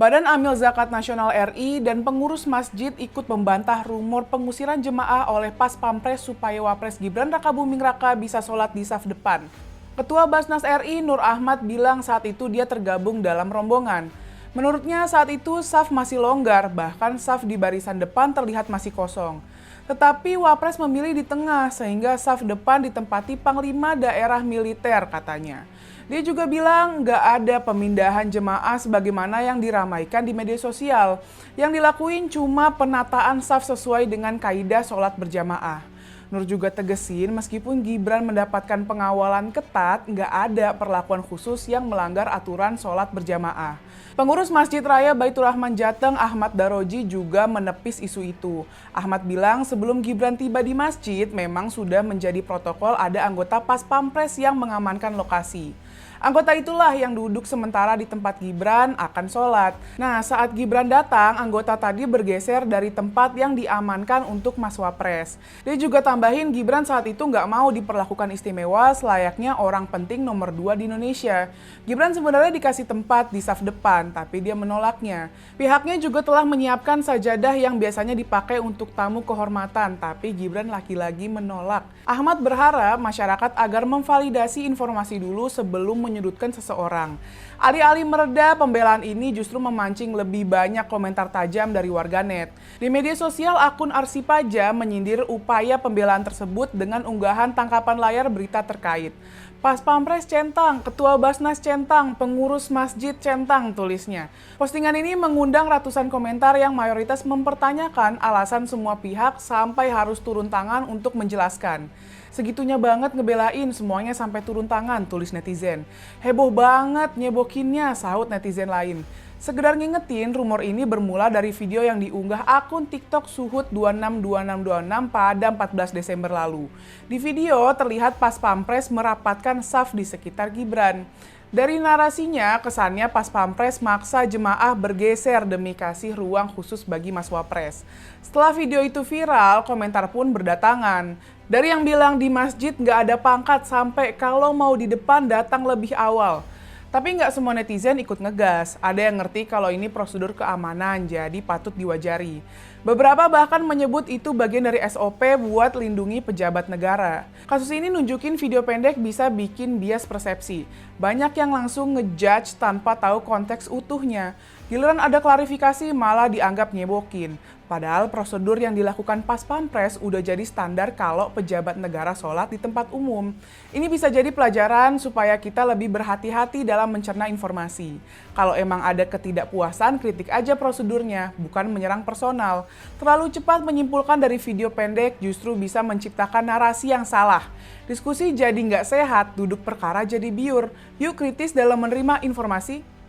Badan Amil Zakat Nasional RI dan pengurus masjid ikut membantah rumor pengusiran jemaah oleh Pas Pampres supaya Wapres Gibran Rakabuming Raka bisa sholat di saf depan. Ketua Basnas RI Nur Ahmad bilang saat itu dia tergabung dalam rombongan. Menurutnya saat itu saf masih longgar, bahkan saf di barisan depan terlihat masih kosong. Tetapi Wapres memilih di tengah sehingga saf depan ditempati Panglima Daerah Militer katanya. Dia juga bilang nggak ada pemindahan jemaah sebagaimana yang diramaikan di media sosial. Yang dilakuin cuma penataan saf sesuai dengan kaidah sholat berjamaah. Nur juga tegesin meskipun Gibran mendapatkan pengawalan ketat, nggak ada perlakuan khusus yang melanggar aturan sholat berjamaah. Pengurus Masjid Raya Baitur Rahman Jateng Ahmad Daroji juga menepis isu itu. Ahmad bilang sebelum Gibran tiba di masjid memang sudah menjadi protokol ada anggota Pas Pampres yang mengamankan lokasi. Anggota itulah yang duduk sementara di tempat Gibran akan sholat. Nah, saat Gibran datang, anggota tadi bergeser dari tempat yang diamankan untuk Mas Wapres. Dia juga tambahin Gibran saat itu nggak mau diperlakukan istimewa selayaknya orang penting nomor 2 di Indonesia. Gibran sebenarnya dikasih tempat di saf depan, tapi dia menolaknya. Pihaknya juga telah menyiapkan sajadah yang biasanya dipakai untuk tamu kehormatan, tapi Gibran lagi-lagi menolak. Ahmad berharap masyarakat agar memvalidasi informasi dulu sebelum menyudutkan seseorang. Alih-alih mereda, pembelaan ini justru memancing lebih banyak komentar tajam dari warganet. Di media sosial, akun Arsipaja menyindir upaya pembelaan tersebut dengan unggahan tangkapan layar berita terkait. Pas Pampres centang, Ketua Basnas centang, pengurus masjid centang, tulisnya. Postingan ini mengundang ratusan komentar yang mayoritas mempertanyakan alasan semua pihak sampai harus turun tangan untuk menjelaskan. Segitunya banget ngebelain, semuanya sampai turun tangan, tulis netizen. Heboh banget nyebokinnya, sahut netizen lain. Sekedar ngingetin, rumor ini bermula dari video yang diunggah akun TikTok Suhut 262626 pada 14 Desember lalu. Di video terlihat Pas Pampres merapatkan saf di sekitar Gibran. Dari narasinya, kesannya Pas Pampres maksa jemaah bergeser demi kasih ruang khusus bagi Mas Wapres. Setelah video itu viral, komentar pun berdatangan. Dari yang bilang di masjid nggak ada pangkat sampai kalau mau di depan datang lebih awal. Tapi nggak semua netizen ikut ngegas. Ada yang ngerti kalau ini prosedur keamanan, jadi patut diwajari. Beberapa bahkan menyebut itu bagian dari SOP buat lindungi pejabat negara. Kasus ini nunjukin video pendek bisa bikin bias persepsi. Banyak yang langsung ngejudge tanpa tahu konteks utuhnya. Giliran ada klarifikasi malah dianggap nyebokin. Padahal prosedur yang dilakukan Pas Pampres udah jadi standar kalau pejabat negara sholat di tempat umum. Ini bisa jadi pelajaran supaya kita lebih berhati-hati dalam mencerna informasi. Kalau emang ada ketidakpuasan, kritik aja prosedurnya, bukan menyerang personal. Terlalu cepat menyimpulkan dari video pendek justru bisa menciptakan narasi yang salah. Diskusi jadi nggak sehat, duduk perkara jadi biur. Yuk kritis dalam menerima informasi.